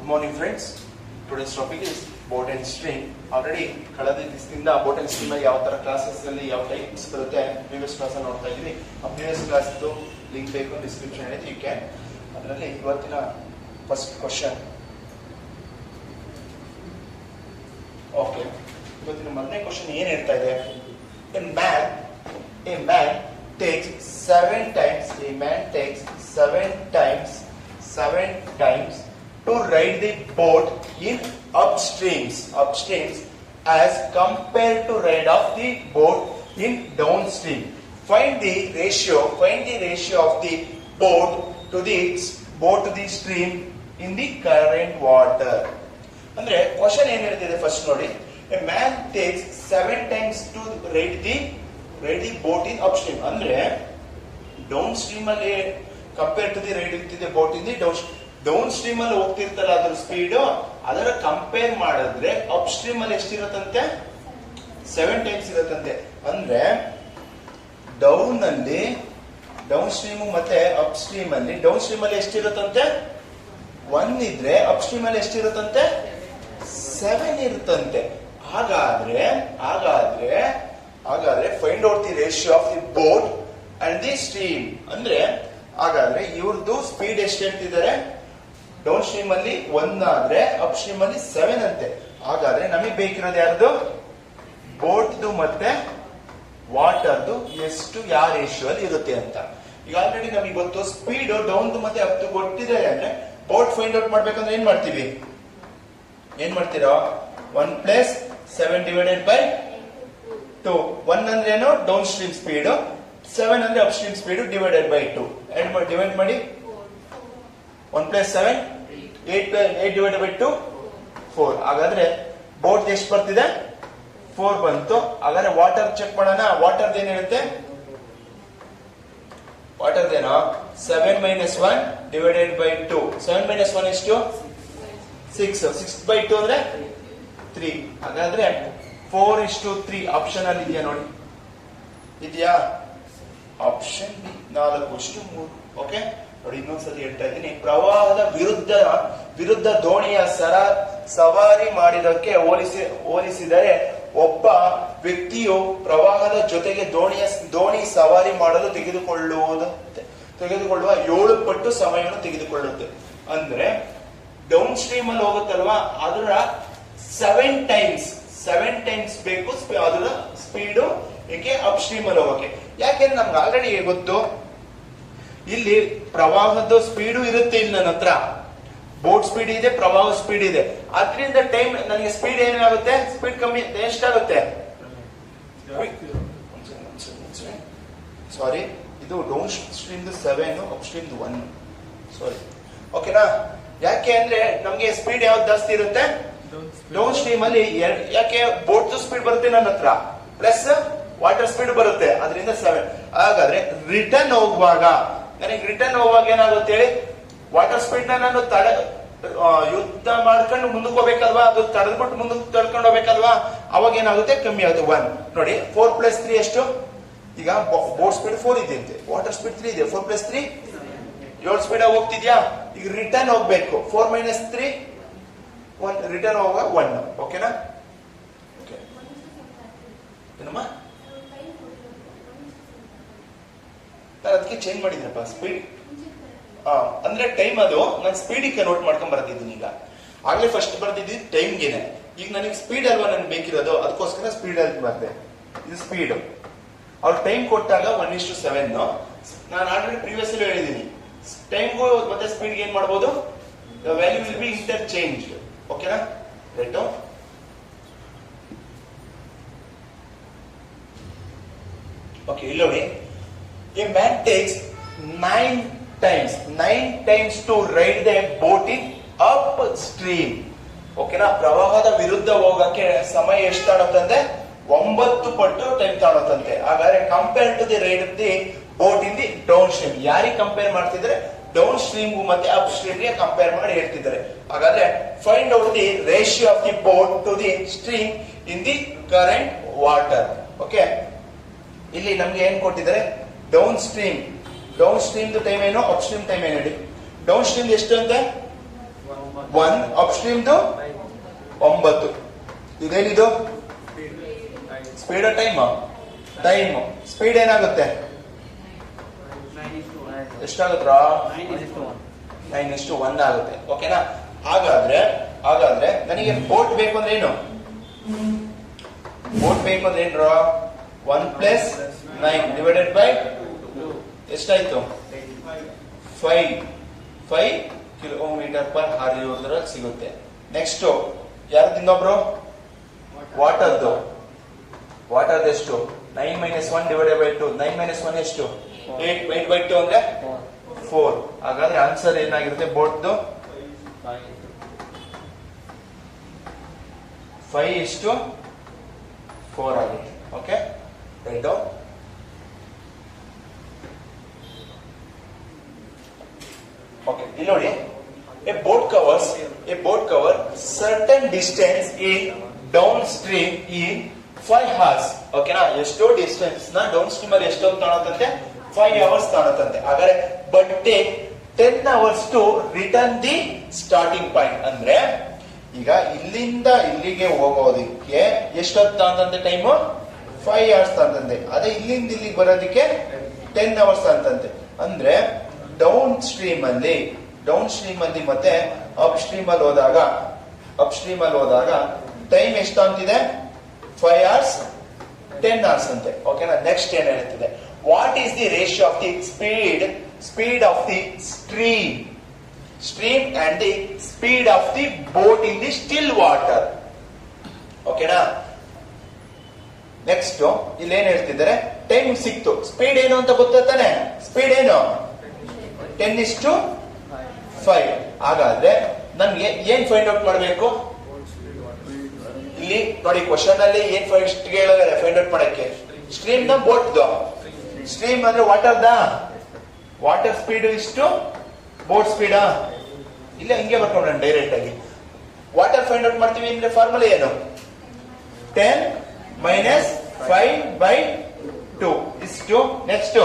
Good morning, friends. Today's topic is boat and stream. Already ಕಳೆದ ದಿವಸದಿಂದ boat and stream ಯಾವ ತರ classes ಅಲ್ಲಿ ಯಾವ ಟೈಪ್ಸ್ ಬರುತ್ತೆ ಪ್ರೀವಿಯಸ್ ಕ್ಲಾಸ್ ಅನ್ನು ನೋಡ್ತಾ ಇದ್ದೀವಿ. ಆ ಪ್ರೀವಿಯಸ್ ಕ್ಲಾಸ್ ಲಿಂಕ್ ಬೇಕು ಡಿಸ್ಕ್ರಿಪ್ಷನ್ ಇದೆ, ಯು ಕ್ಯಾನ್. ಅದರಲ್ಲಿ ಇವತ್ತಿನ ಫಸ್ಟ್ ಕ್ವಶನ್. ಓಕೆ, ಇವತ್ತಿನ ಮೊದಲನೇ ಕ್ವಶನ್ ಏನ್ ಹೇಳ್ತಾ ಇದೆ? A man takes 7 times to ride the boat in upstreams as compared to ride of the boat in downstream. Find the ratio of the boat to the stream in the current water. ಅಂದ್ರೆ question ಏನ್ ಹೇಳ್ತಿದೆ first ನೋಡಿ. A man takes 7 times to ride the boat in upstream. ಅಂದ್ರೆ down stream ಅಲ್ಲಿ compare to the ride ಇರ್ತಿದೆ boat in the down stream ಅಲ್ಲಿ ಹೋಗ್ತಿರ್ತಲ್ಲ ಅದ್ರ speed, ಅದರ ಕಂಪೇರ್ ಮಾಡಿದ್ರೆ ಅಪ್ ಸ್ಟ್ರೀಮ್ ಅಲ್ಲಿ ಎಷ್ಟಿರತ್ತಂತೆ? 7 ಟೈಮ್ಸ್ ಇರತ್ತಂತೆ. ಅಂದ್ರೆ ಡೌನ್ ಸ್ಟ್ರೀಮ್ ಮತ್ತೆ ಅಪ್ ಸ್ಟ್ರೀಮ್ ಅಲ್ಲಿ ಡೌನ್ ಸ್ಟ್ರೀಮ್ ಅಲ್ಲಿ ಎಷ್ಟಿರುತ್ತಂತೆ? 1 ಇದ್ರೆ ಅಪ್ ಸ್ಟ್ರೀಮ್ ಅಲ್ಲಿ ಎಷ್ಟಿರುತ್ತಂತೆ? 7 ಇರುತ್ತಂತೆ. ಹಾಗಾದ್ರೆ find out the ratio of the boat and the stream. ಅಂದ್ರೆ ಹಾಗಾದ್ರೆ ಇವ್ರದ್ದು ಸ್ಪೀಡ್ ಎಷ್ಟು ಹೇಳ್ತಿದ್ದಾರೆ? ಡೌನ್ ಸ್ಟ್ರೀಮ್ ಅಲ್ಲಿ 1 ಆದ್ರೆ ಅಪ್ ಸ್ಟ್ರೀಮ್ ಅಲ್ಲಿ 7 ಅಂತೆ. ಹಾಗಾದ್ರೆ ನಮಗೆ ಬೇಕಿರೋದು ಯಾರ್ದು? ಬೋಟ್ದು ಮತ್ತೆ ವಾಟರ್ದು ಎಷ್ಟು ಯಾವ ರೇಷಿಯೋ ಅಲ್ಲಿ ಇರುತ್ತೆ ಅಂತ. ಈಗ ಆಲ್ರೆಡಿ ನಮಗೆ ಗೊತ್ತು ಸ್ಪೀಡ್ ಡೌನ್ದು ಮತ್ತೆ ಅಪ್ದು ಕೊಟ್ಟಿದೆ ಅಂದ್ರೆ ಬೋಟ್ ಫೈಂಡ್ ಔಟ್ ಮಾಡ್ಬೇಕಂದ್ರೆ ಏನ್ ಮಾಡ್ತೀವಿ? ಏನ್ ಮಾಡ್ತೀರಾ? 1 + 7 / 2. 1 ಅಂದ್ರೆ ಏನು? Down stream speed. 7 ಅಂದ್ರೆ up stream speed divided by 2. Divide ಮಾಡಿ. 1 + 7 8 ಡಿವೈಡೆಡ್ ಬೈ 2 4. ಹಾಗಾದ್ರೆ ಬೋಟ್ ಎಷ್ಟು ಬರ್ತಿದೆ? 4 ಬಂತು. ಹಾಗಾದ್ರೆ ವಾಟರ್ ಚೆಕ್ ಮಾಡೋಣ. ವಾಟರ್ ಏನ್ ಹೇಳುತ್ತೆ? ವಾಟರ್ದೇನೋ 7 - 1 ಡಿವೈಡೆಡ್ ಬೈ 2. 7 - 1 ಎಷ್ಟು? 6. 6/2 ಅಂದ್ರೆ 3. ಹಾಗಾದ್ರೆ 4:3 ಆಪ್ಷನ್ ಅಲ್ಲಿ ಇದೆಯಾ ನೋಡಿ? ಇದೆಯಾ? Option B 4:3. ಓಕೆ ನೋಡಿ, ಇನ್ನೊಂದ್ಸತಿ ಹೇಳ್ತಾ ಇದ್ದೀನಿ. ಪ್ರವಾಹದ ವಿರುದ್ಧ ದೋಣಿಯ ಸವಾರಿ ಮಾಡಿದಕ್ಕೆ ಹೋಲಿಸಿದರೆ ಒಬ್ಬ ವ್ಯಕ್ತಿಯು ಪ್ರವಾಹದ ಜೊತೆಗೆ ದೋಣಿ ಸವಾರಿ ಮಾಡಲು ತೆಗೆದುಕೊಳ್ಳುವ 7 ಪಟ್ಟು ಸಮಯವನ್ನು ತೆಗೆದುಕೊಳ್ಳುತ್ತೆ. ಅಂದ್ರೆ ಡೌನ್ ಸ್ಟ್ರೀಮ್ ಅಲ್ಲಿ ಹೋಗುತ್ತಲ್ವಾ, ಅದರ 7 ಟೈಮ್ಸ್ ಬೇಕು ಅದರ ಸ್ಪೀಡು ಏಕೆ ಅಪ್ ಸ್ಟ್ರೀಮ್ ಅಲ್ಲಿ ಹೋಗಕ್ಕೆ. ಯಾಕೆಂದ್ರೆ ನಮ್ಗೆ ಆಲ್ರೆಡಿ ಗೊತ್ತು, ಇಲ್ಲಿ ಪ್ರವಾಹದ ಸ್ಪೀಡು ಇರುತ್ತೆ. ಇಲ್ಲಿ ನನ್ನ ಹತ್ರ ಬೋಟ್ ಸ್ಪೀಡ್ ಇದೆ, ಪ್ರವಾಹ ಸ್ಪೀಡ್ ಇದೆ. ಅದರಿಂದ ಟೈಮ್ ನನಗೆ ಸ್ಪೀಡ್ ಏನಾಗುತ್ತೆ? ಸ್ಪೀಡ್ ಕಮ್ಮಿ ಎಷ್ಟಾಗುತ್ತೆ? ಸಾರಿ, ಇದು ಡೌನ್ ಸ್ಟ್ರೀಮ್ 7, ಅಪ್ ಸ್ಟ್ರೀಮ್ 1. ಸಾರಿ, ಓಕೆನಾ? ಯಾಕೆ ಅಂದ್ರೆ ನಮ್ಗೆ ಸ್ಪೀಡ್ ಯಾವ್ದು ಜಾಸ್ತಿ ಇರುತ್ತೆ? ಡೌನ್ ಸ್ಟ್ರೀಮ್ ಅಲ್ಲಿ. ಯಾಕೆ? ಬೋಟ್ ಸ್ಪೀಡ್ ಬರುತ್ತೆ ನನ್ನ ಹತ್ರ, ಪ್ಲಸ್ ವಾಟರ್ ಸ್ಪೀಡ್ ಬರುತ್ತೆ, ಅದರಿಂದ 7. ಹಾಗಾದ್ರೆ ರಿಟರ್ನ್ ಹೋಗುವಾಗ ಏನಾಗುತ್ತೆ ಹೇಳಿ? ವಾಟರ್ ಸ್ಪೀಡ್ ನಾನು ಯುದ್ಧ ಮಾಡ್ಕೊಂಡು ಮುಂದಕ್ಕೆ ಹೋಗ್ಬೇಕಲ್ವಾ, ಅದು ತಡೆದ್ಬಿಟ್ಟು ಮುಂದಕ್ಕೆ ತಡ್ಕೊಂಡು ಹೋಗ್ಬೇಕಲ್ವಾ, ಅವಾಗ ಏನಾಗುತ್ತೆ? ಕಮ್ಮಿ ಆಗುತ್ತೆ. 1 ನೋಡಿ. 4 + 3 ಎಷ್ಟು? ಈಗ ಬೋಟ್ ಸ್ಪೀಡ್ 4 ಇದೆ ಅಂತೆ, ವಾಟರ್ ಸ್ಪೀಡ್ 3 ಇದೆ. 4 + 3 7 ಸ್ಪೀಡ್ ಆಗಿ ಹೋಗ್ತಿದ್ಯಾ? ಈಗ ರಿಟರ್ನ್ ಹೋಗ್ಬೇಕು. 4 - 3 1. ರಿಟರ್ನ್ ಹೋಗುವಾಗ 1. ಓಕೆನಾ? ಓಕೆ, ಏನಮ್ಮ? ನಾನು ಅದಕ್ಕೆ ಚೇಂಜ್ ಮಾಡಿದ್ನಪ್ಪ ಸ್ಪೀಡ್. ಅಂದ್ರೆ ಟೈಮ್ ಅದು ನಾನು ಸ್ಪೀಡಿಗೆ ನೋಟ್ ಮಾಡ್ಕೊಂಡ್ ಬರ್ತಿದ್ದೀನಿ. ಈಗ ಆಗ್ಲೇ ಫಸ್ಟ್ ಬರ್ತಿದ್ದಿ ಟೈಮ್ಗೆನೆ. ಈಗ ನನಗೆ ಸ್ಪೀಡ್ ಅಲ್ವಾ ನನ್ಗೆ ಬೇಕಿರೋದು, ಅದಕ್ಕೋಸ್ಕರ ಸ್ಪೀಡ್ ಅಲ್ಲಿ ಬರ್ದೆ. ಇದು ಸ್ಪೀಡ್. ಅವ್ರು ಟೈಮ್ ಕೊಟ್ಟಾಗ 1:7. ನಾನು ಆಲ್ರೆಡಿ ಪ್ರೀವಿಯಸ್ ಅಲ್ಲಿ ಹೇಳಿದ್ದೀನಿ, ಟೈಮ್ಗೂ ಮತ್ತೆ ಸ್ಪೀಡ್ಗೆ ಏನ್ ಮಾಡ್ಬೋದು? The value will be interchange. ಓಕೆನಾ? ರೈಟ್. ಓಕೆ, ಇಲ್ಲಿ ನೋಡಿ. A man takes 9 times to ride the boat in upstream. ಓಕೆನಾ? ಪ್ರವಾಹದ ವಿರುದ್ಧ ಹೋಗಕ್ಕೆ ಸಮಯ ಎಷ್ಟು ತಾಣುತ್ತಂತೆ? 9 ಪಟ್ಟು ಟೈಮ್ ತಾಣುತ್ತಂತೆ. ಹಾಗಾದ್ರೆ compare to the ride the boat in the down stream. ಯಾರಿಗೆ ಕಂಪೇರ್ ಮಾಡ್ತಿದ್ರೆ? ಡೌನ್ ಸ್ಟ್ರೀಮ್ ಮತ್ತೆ ಅಪ್ ಸ್ಟ್ರೀಮ್ ಗೆ ಕಂಪೇರ್ ಮಾಡಿ ಹೇಳ್ತಿದ್ದಾರೆ. ಹಾಗಾದ್ರೆ find out the ratio of the boat to the stream in the current water. Okay, ಇಲ್ಲಿ ನಮ್ಗೆ ಏನ್ ಕೊಟ್ಟಿದ್ದಾರೆ? ಡೌನ್ ಸ್ಟ್ರೀಮ್ ಟೈಮ್ ಏನು, ಅಪ್ ಸ್ಟ್ರೀಮ್ ಟೈಮ್ ಏನು ಹೇಳಿ? ಡೌನ್ ಸ್ಟ್ರೀಮ್ ಎಷ್ಟು ಅಂತೆ? 1 ಅಪ್ಸ್ಟ್ರೀಮ್ದು 9. ಇದೇನಿದು ಸ್ಪೀಡ್ ಟೈಮ್ ಸ್ಪೀಡ್ ಏನಾಗುತ್ತೆ ಎಷ್ಟಾಗುತ್ತ 9:1 ಆಗುತ್ತೆ. ಓಕೆನಾ? ಹಾಗಾದ್ರೆ ನನಗೆ ಬೋಟ್ ಬೇಕು ಅಂದ್ರೆ ಏನು? ಬೋಟ್ ಬೇಕು ಅಂದ್ರೆ ಏನ್ರ 1 + 9 ಡಿವೈಡೆಡ್ ಬೈ ಎಷ್ಟಾಯ್ತು? 5 km/h ಇವ್ರದ್ರಲ್ಲಿ ಸಿಗುತ್ತೆ. ನೆಕ್ಸ್ಟ್ ಯಾರ್ದು ಇನ್ನೊಬ್ರು ವಾಟರ್ದು ಎಷ್ಟು? 9 - 1 ಡಿವೈಡೆಡ್ ಬೈ 2. 9 - 1 ಎಷ್ಟು? 8/2 ಅಂದ್ರೆ 4. ಹಾಗಾದ್ರೆ ಆನ್ಸರ್ ಏನಾಗಿರುತ್ತೆ? ಬೋಟ್ದು 5:4 ಆಗುತ್ತೆ. Okay, right down. ಓಕೆ, ಇಲ್ಲಿ ನೋಡಿ, a boat covers certain distance in downstream in 5 hours. ಓಕೆನಾ? ಎಷ್ಟೋ ಡಿಸ್ಟೆನ್ಸ್ ನ ಡೌನ್ ಸ್ಟ್ರೀಮ್ ಅಲ್ಲಿ ಎಷ್ಟೊತ್ತು ತಾಣುತ್ತಂತೆ? 5 hours ತಾಣುತ್ತಂತೆ. ಹಾಗಾದ್ರೆ but take 10 hours to return the starting point. ಅಂದ್ರೆ ಈಗ ಇಲ್ಲಿಂದ ಇಲ್ಲಿಗೆ ಹೋಗೋದಿಕ್ಕೆ ಎಷ್ಟೊತ್ತು ತಾಣುತ್ತಂತೆ? Time 5 hours ತಾಣುತ್ತಂತೆ. ಅದೇ ಇಲ್ಲಿಂದ ಇಲ್ಲಿಗೆ ಬರೋದಕ್ಕೆ 10 hours ತಾಣುತ್ತಂತೆ. ಅಂದ್ರೆ ಡೌನ್ ಸ್ಟ್ರೀಮ್ ಅಲ್ಲಿ ಮತ್ತೆ ಅಪ್ ಸ್ಟ್ರೀಮ್ ಅಲ್ಲಿ ಹೋದಾಗ ಟೈಮ್ ಎಷ್ಟು ಅಂತಿದೆ? 5 hours 10 hours ಅಂತೆ. ಓಕೆನಾ? ನೆಕ್ಸ್ಟ್ ಏನ್ ಹೇಳ್ತಿದೆ? What is the ratio of the speed of the stream and the speed of the boat in the still water? ಓಕೆನಾ? ನೆಕ್ಸ್ಟ್ ಇಲ್ಲಿ ಏನ್ ಹೇಳ್ತಿದ್ದಾರೆ? ಟೈಮ್ ಸಿಕ್ತು, ಸ್ಪೀಡ್ ಏನು ಅಂತ ಗೊತ್ತಾನೆ? ಸ್ಪೀಡ್ ಏನು? 10:5. ಹಾಗಾದ್ರೆ ನಮ್ಗೆ ಏನ್ ಫೈಂಡ್ ಔಟ್ ಮಾಡಬೇಕು? ಇಲ್ಲಿ ನೋಡಿ, ಕ್ವಶನ್ ಅಲ್ಲಿ ಏನ್ ಫಸ್ಟ್ ಹೇಳಿದ್ರೆ ಫೈಂಡ್ ಔಟ್ ಮಾಡಕ್ಕೆ ಸ್ಟ್ರೀಮ್ ದ ಬೋಟ್ ಸ್ಟ್ರೀಮ್ ಅಂದ್ರೆ ವಾಟರ್ ಸ್ಪೀಡ್ ಇಷ್ಟು, ಬೋಟ್ ಸ್ಪೀಡ್ ಇಲ್ಲ ಹಿಂಗೆ ಬರ್ಕೊಂಡ ಡೈರೆಕ್ಟ್ ಆಗಿ. ವಾಟರ್ ಫೈಂಡ್ ಔಟ್ ಮಾಡ್ತೀವಿ ಅಂದ್ರೆ ಫಾರ್ಮುಲಾ ಏನು? 10 - 5/2 ಇಷ್ಟು. ನೆಕ್ಸ್ಟ್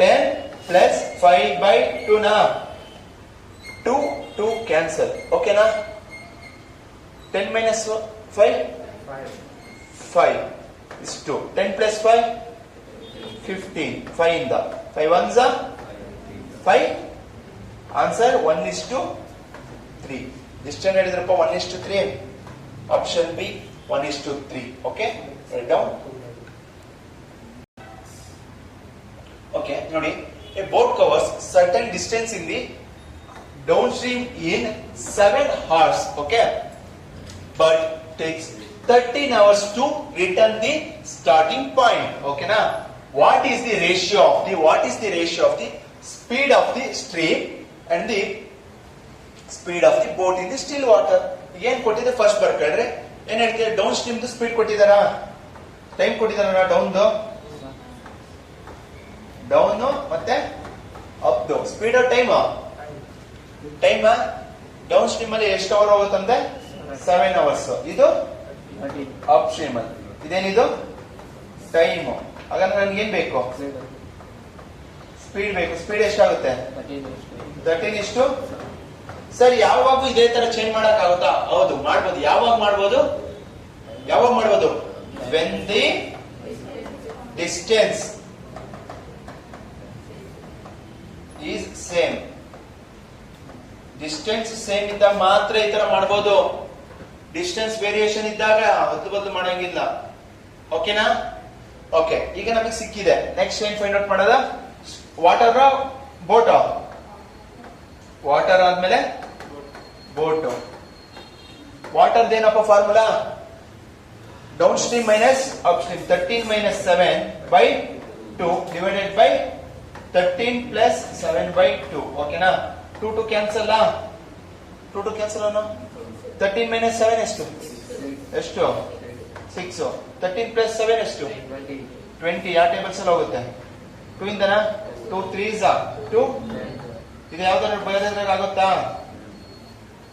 10 + 5/2 ನ 2 ಕ್ಯಾನ್ಸಲ್. ಓಕೆನಾ? 10 - 5 5 ಇಷ್ಟು. 10 + 5 15. 5 ಇಂದ 5 1s 5. ಆನ್ಸರ್ 1:3. ಎಷ್ಟು ಹೇಳಿದ್ರಪ್ಪ? 1:3. Option B 1:3. Okay, right down. Okay, ನೋಡಿ, a boat covers certain distance in the downstream in 7 hours. Okay, but takes 13 hours to return the starting point. Okay, na? What is the ratio of the speed of the stream and the speed of the boat in the still water? ಏನ್ ಕೊಟ್ಟಿದೆ first ಬರ್ಕೊಂಡ್ರೆ ಏನ್ ಹೇಳ್ತೀವಿ? Downstream speed ಕೊಟ್ಟಿದಾರ, time ಕೊಟ್ಟಿದಾರ. Down ಮತ್ತೆ up speed time down stream ಅಲ್ಲಿ ಎಷ್ಟು ಅವರ್ ಹೋಗುತ್ತಂದ್ರೆ 7 hours. ಇದು ಅಪ್ ಸ್ಟ್ರೀಮ್ ಅಲ್ಲಿ. ಇದೇನಿದು? ಟೈಮ್. ಹಾಗಾದ್ರೆ ನನ್ಗೆ ಏನ್ ಬೇಕು? ಸ್ಪೀಡ್ ಬೇಕು. ಸ್ಪೀಡ್ ಎಷ್ಟಾಗುತ್ತೆ? 13. ಸರಿ, ಯಾವಾಗೂ ಇದೇ ತರ ಚೇಂಜ್ ಮಾಡಕ್ ಆಗುತ್ತಾ? ಹೌದು, ಮಾಡ್ಬೋದು. ಯಾವಾಗ ಮಾಡ್ಬೋದು? When the distance is same. Distance same ಇದ್ದಾಗ ಮಾತ್ರ ಈ ತರ ಮಾಡ್ಬೋದು. ಡಿಸ್ಟೆನ್ಸ್ ವೇರಿಯೇಷನ್ ಇದ್ದಾಗ ಬದಲು ಮಾಡಂಗಿಲ್ಲ. ಓಕೆನಾ? ಓಕೆ, ಈಗ ನಮಗೆ ಸಿಕ್ಕಿದೆ. ನೆಕ್ಸ್ಟ್ ಏನ್ ಫೈಂಡ್ ಔಟ್ ಮಾಡೋದ? Water boat. ವಾಟರ್ ಆದ್ಮೇಲೆ ಬೋಟ್. ವಾಟರ್ ಏನಪ್ಪ formula? Down stream minus up stream. 13 - 7/2 divided by 13 + 7/2. ಓಕೆನಾ? 2 ಕ್ಯಾನ್ಸಲ್. 2 ಕ್ಯಾನ್ಸಲ್. 13 - 7 ಎಷ್ಟು? 6. 13 + 7 ಎಷ್ಟು? 20. ಯಾವ ಟೇಬಲ್ಸ್ ಅಲ್ಲಿ ಹೋಗುತ್ತೆ? 2 ಇಂದನಾ? 2 3s 2. ಇದು ಯಾವ್ದಾದ್ರು ಬರೆಯೋದ್ರಾಗ ಆಗುತ್ತಾ?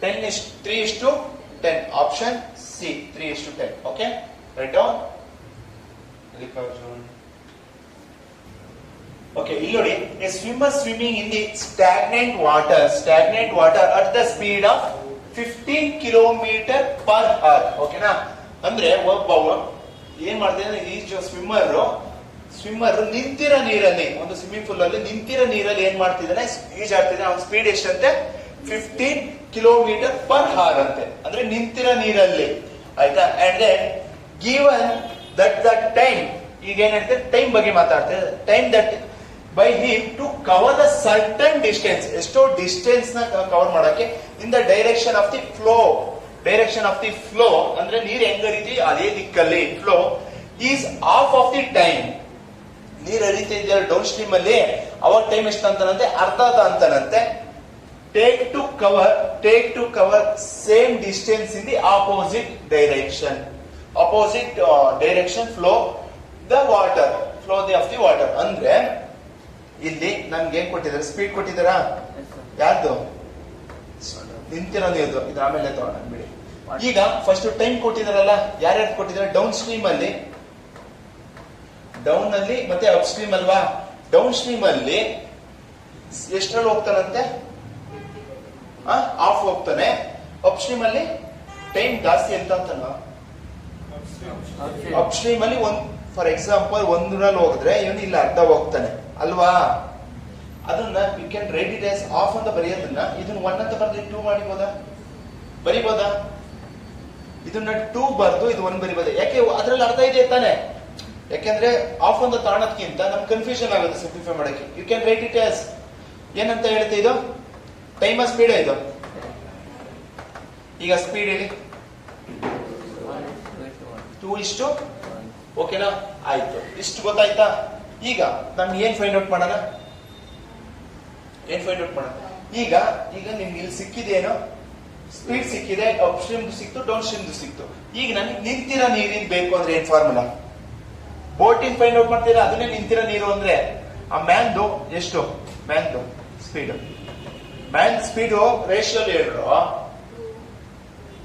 3:10. Option C 3:10. Okay, right down. Okay, ಇಲ್ಲಿ ನೋಡಿ, a swimmer swimming in the stagnant water at the speed of 15 kilometer per hour. ಓಕೆನಾ? ಅಂದ್ರೆ ಒಬ್ಬ ಏನ್ ಮಾಡ್ತಿದ್ದಾನೆ, ಈ ಸ್ವಿಮ್ಮರ್ ನಿಂತಿರೋ ನೀರಲ್ಲಿ, ಒಂದು ಸ್ವಿಮ್ಮಿಂಗ್ ಪೂಲ್ ಅಲ್ಲಿ ನಿಂತಿರೋ ನೀರಲ್ಲಿ ಏನ್ ಮಾಡ್ತಿದ್ದಾನೆ, ಈಜಾಡ್ತಿದ್ದಾನೆ. ಅವನ ಸ್ಪೀಡ್ ಎಷ್ಟಂತೆ? 15 ಕಿಲೋಮೀಟರ್ ಪರ್ ಅವರ್ ಅಂತೆ, ಅಂದ್ರೆ ನಿಂತಿರೋ ನೀರಲ್ಲಿ. ಆಯ್ತಾ? And then given that the time, ಈಗ ಏನ್ ಹೇಳ್ತಾರೆ, ಟೈಮ್ ಬಗ್ಗೆ ಮಾತಾಡ್ತಾರೆ. Time that by him to cover the certain distance, ಎಷ್ಟೋ ಡಿಸ್ಟೆನ್ಸ್ ನ ಕವರ್ ಮಾಡಕ್ಕೆ, in the direction of the flow, ಅಂದ್ರೆ ನೀರ್ ಹೆಂಗ್ ಹರಿತಿ ಅದೇ ದಿಕ್ಕಲ್ಲಿ flow, is half of the time. ನೀರ್ ಹರಿತಾ ಇದೆಯಲ್ಲ ಡೌನ್ ಸ್ಟ್ರೀಮ್ ಅಲ್ಲಿ, ಅವಾಗ ಟೈಮ್ ಎಷ್ಟು ಅಂತಾನಂತೆ? ಅರ್ಧ ಅಂತಾನಂತೆ. Take to cover same distance in the opposite direction flow the water, of the water. ಅಂದ್ರೆ ಇಲ್ಲಿ ನಮ್ಗೆ ಏನ್ ಕೊಟ್ಟಿದ್ದಾರೆ? ಸ್ಪೀಡ್ ಕೊಟ್ಟಿದ್ದಾರಾ? ಯಾರ್ದು? ನಿಂತಿರೋ ನೀರ್ದು. ಇದು ಆಮೇಲೆ ತಗೋಣ ಬಿಡಿ. ಈಗ ಫಸ್ಟ್ ಟೈಮ್ ಕೊಟ್ಟಿದಾರಲ್ಲ, ಯಾರ್ಯಾರು ಕೊಟ್ಟಿದ್ದಾರೆ? ಡೌನ್ ಸ್ಟ್ರೀಮ್ ಅಲ್ಲಿ ಮತ್ತೆ ಅಪ್ ಸ್ಟ್ರೀಮ್ ಅಲ್ವಾ? ಡೌನ್ ಸ್ಟ್ರೀಮ್ ಅಲ್ಲಿ ಎಷ್ಟರಲ್ಲಿ ಹೋಗ್ತಾನಂತೆ? ಆಫ್ ಹೋಗ್ತಾನೆ. ಅಪ್ ಸ್ಟ್ರೀಮ್ ಅಲ್ಲಿ ಟೈಮ್ ಜಾಸ್ತಿ ಅಂತ ಅಪ್ ಸ್ಟ್ರೀಮ್ ಅಲ್ಲಿ ಫಾರ್ ಎಕ್ಸಾಂಪಲ್ 1 ಹೋಗಿದ್ರೆ ಇವನು ಇಲ್ಲ ಅರ್ಧ ಹೋಗ್ತಾನೆ ಅಲ್ವಾ? ಅದನ್ನ you can write it as half ಅಂತ ಬರೆಯೋದನ್ನ ಇದನ್ನ 1 ಅಂತ ಬರೆದು 2 ಬರಿಬೋದಾ? ಇದನ್ನ 2 ಬರ್ದು ಇದು 1 ಬರಿಬೋದ? ಯಾಕೆ ಅದ್ರಲ್ಲಿ ಅರ್ಥ ಇದೆ ತಾನೆ? ಯಾಕೆಂದ್ರೆ ಆಫ್ ಅಂತ ತಾಣದ್ಕಿಂತ ನಮ್ಗೆ ಕನ್ಫ್ಯೂಷನ್ ಆಗುತ್ತೆ ಸಿಂಪ್ಲಿಫೈ ಮಾಡಕ್ಕೆ. You can write it as ಏನಂತ ಹೇಳುತ್ತೆ ಇದು? ಟೈಮ್ ಸ್ಪೀಡ್ ಇದು. ಈಗ ಸ್ಪೀಡ್ ಹೇಳಿ, 2:1. ಓಕೆನಾ? ಆಯ್ತು, ಇಷ್ಟು ಗೊತ್ತಾಯ್ತಾ? ಈಗ ನಮ್ಗೆ ಏನ್ ಫೈಂಡ್ ಔಟ್ ಮಾಡೋಣ? ಈಗ ನಿಮ್ಗೆ ಇಲ್ಲಿ ಸಿಕ್ಕಿದೇನು? ಸ್ಪೀಡ್ ಸಿಕ್ಕಿದೆ, ಅಪ್ ಸ್ಟ್ರೀಮ್ ಸಿಕ್ತು, ಡೌನ್ ಸ್ಟ್ರೀಮ್ ಸಿಕ್ತು. ಈಗ ನನಗೆ ನಿಂತಿರೋ ನೀರಿನ ಬೇಕು ಅಂದ್ರೆ ಏನ್ ಫಾರ್ಮುಲಾ? ಬೋಟಿಂಗ್ ಫೈಂಡ್ ಔಟ್ ಮಾಡ್ತೀರಾ, ಅದನ್ನೇ ನಿಂತಿರೋ ನೀರು ಅಂದ್ರೆ ಆ ಮ್ಯಾನ್ದು ಎಷ್ಟು? ಮ್ಯಾನ್ ಸ್ಪೀಡ್ ರೇಷಿಯೋ ಹೇಳಿದ್ರು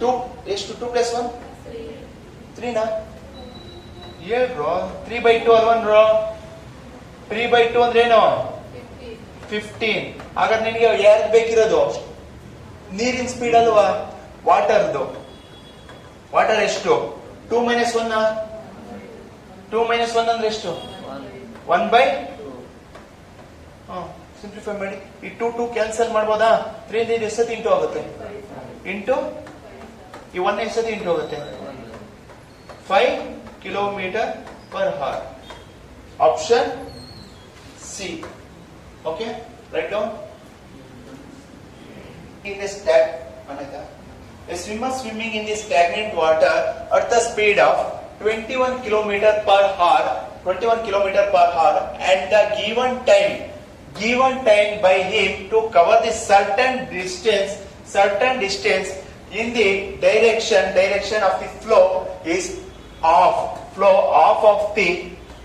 2 ಎಷ್ಟು? 2+1 3ನಾ? ಹೇಳ್ರು 3/2 ಅಲ್ವನ್ರು? 3/2 ಅಂದ್ರೆ ಏನು? 15. ಹಾಗಾದ್ರೆ ನಿನಗೆ ಯಾರ್ದು ಬೇಕಿರೋದು? ನೀರಿನ ಸ್ಪೀಡ್ ಅಲ್ವಾ? ವಾಟರ್ ಎಷ್ಟು? 2 - 1 2 - 1 ಅಂದ್ರೆ ಎಷ್ಟು? 1/2. ಸಿಂಪ್ಲಿಫೈ ಮಾಡಿ. ಈ 2 ಕ್ಯಾನ್ಸಲ್ ಮಾಡ್ಬೋದಾ? 3 ಇಂದ ಎಷ್ಟೊತ್ತಿ ಇಂಟು ಆಗುತ್ತೆ? ಇಂಟು ಈ 1 ಎಷ್ಟೊತ್ತಿ ಇಂಟು ಆಗುತ್ತೆ? 5 kilometer per hour. Option C. Okay, write down. In the a swimmer swimming in the stagnant water at the speed of 21 kilometer per hour, and the given time by him to cover the certain distance in the direction of the flow is off of the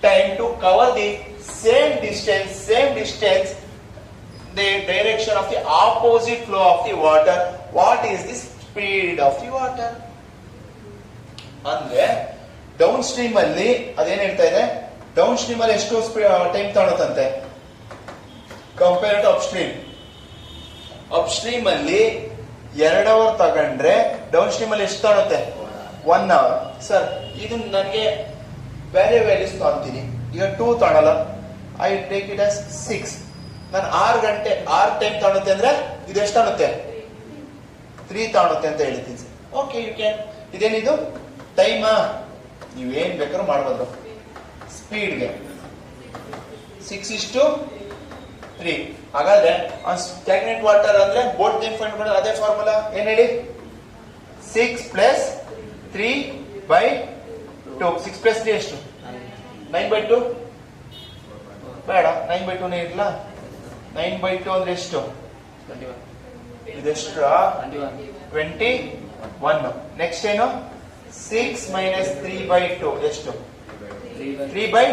time to cover the same distance the direction of the opposite flow of the water. What is the speed of the water? ಅಂದ್ರೆ down stream ಅಲ್ಲಿ ಅದೇನ್ ಹೇಳ್ತಾ ಇದೆ? Down stream ಅಲ್ಲಿ ಎಷ್ಟು time ತಗೊಳುತ್ತಂತೆ compare to up stream ಅಲ್ಲಿ 2 hour ತಗೊಂಡ್ರೆ ಡೌನ್ ಸ್ಟ್ರೀಮ್ ಅಲ್ಲಿ ಎಷ್ಟು ತಗೊಳುತ್ತೆ? 1 ಅವರ್. ಸರ್ ಇದು ನನಗೆ ಬೇರೆ ವ್ಯಾಲ್ಯೂಸ್ ತಗೊಂತೀನಿ. ಈಗ 2 ತಗೊಳಲ್ಲ, ಐ ಟೇಕ್ ಇಟ್ ಆಸ್ 6. ನಾನು 6 ಟೈಮ್ ತಗೊಳುತ್ತೆ ಅಂದ್ರೆ ಇದು ಎಷ್ಟು ತಗೊಳುತ್ತೆ? 3 ತಗೊಳುತ್ತೆ ಅಂತ ಹೇಳ್ತೀನಿ. Okay, you can. ಇದೇನಿದು ಟೈಮಾ? ನೀವೇನ್ ಬೇಕಾದ್ರೂ ಮಾಡ್ಬೋದು. ಸ್ಪೀಡ್ಗೆ 6:3. ಹಾಗಾದ್ರೆ ಸ್ಟಾಗ್ನೆಂಟ್ ವಾಟರ್ ಅಂದ್ರೆ ಬೋಟ್ ಫೈಂಡ್ ಮಾಡೋದು ಅದೇ ಫಾರ್ಮುಲಾ. ಏನ್ ಹೇಳಿ? 6 + 3/2. 6 + 3 ಎಷ್ಟು? 9/2. ಬೇಡ, 9/2 ಇರ್ಲಾ? 9/2 ಅಂದ್ರೆ ಎಷ್ಟು? ಇದೆಷ್ಟು? 21. ನೆಕ್ಸ್ಟ್ ಏನು? 6 - 3/2 ಎಷ್ಟು? 3/2.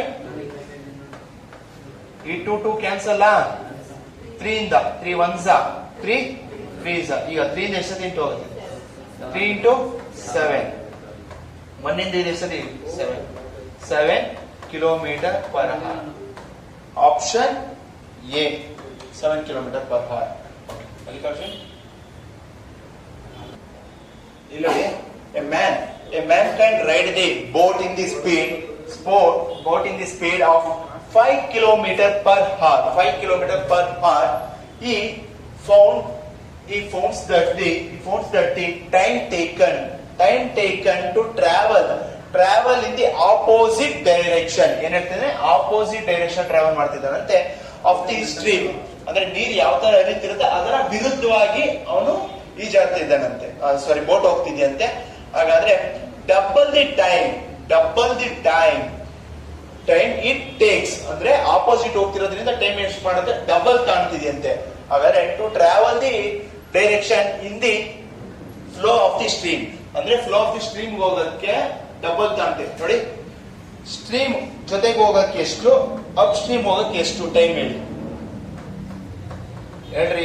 ಈ 2 ಕ್ಯಾನ್ಸಲ್. 3 ಇಂದ 3 1s 3 3s. ಈಗ 3 ಇಂದ ಎಷ್ಟೊತ್ತಿ ಇಂಟು ಹೋಗುತ್ತೆ? 3 × 7. 1 ಇಂದ ಇದು ಎಷ್ಟೊತ್ತಿ? 7 kilometer per hour. Option A 7 kilometer per hour. ಇಲ್ಲಿ a man can ride the boat in the speed of 5 kilometer per hour. 5 kilometer per hour. He founds that the time taken to travel in the opposite direction. ಏನ್ ಹೇಳ್ತೇನೆ, opposite direction travel ಮಾಡ್ತಿದ್ದಾನಂತೆ of the stream. ಅಂದ್ರೆ ನೀರು ಯಾವ ತರ ಹರಿತಿರುತ್ತೆ ಅದರ ವಿರುದ್ಧವಾಗಿ ಅವನು ಈಜಾಡ್ತಿದ್ದಾನಂತೆ, ಸಾರಿ ಬೋಟ್ ಹೋಗ್ತಿದ್ಯಂತೆ. ಹಾಗಾದ್ರೆ double the time it takes, ಅಂದ್ರೆ ಆಪೋಸಿಟ್ ಹೋಗ್ತಿರೋದ್ರಿಂದ ಟೈಮ್ ಎಷ್ಟು ಮಾಡುತ್ತೆ, ಡಬಲ್ ಕಾಣ್ತಿದ್ಯಂತೆ. ಹಾಗಾದ್ರೆ to travel the direction in the flow of the stream, ಅಂದ್ರೆ ಫ್ಲೋ ಆಫ್ ದಿ ಸ್ಟ್ರೀಮ್ ಹೋಗೋದಕ್ಕೆ ಡಬಲ್ ಕಾಣ್ತೀವಿ ನೋಡಿ. ಸ್ಟ್ರೀಮ್ ಜೊತೆಗೆ ಹೋಗಕ್ಕೆ ಎಷ್ಟು, ಅಪ್ ಸ್ಟ್ರೀಮ್ ಹೋಗಕ್ಕೆ ಎಷ್ಟು ಟೈಮ್ ಹೇಳಿ ಹೇಳ್ರಿ.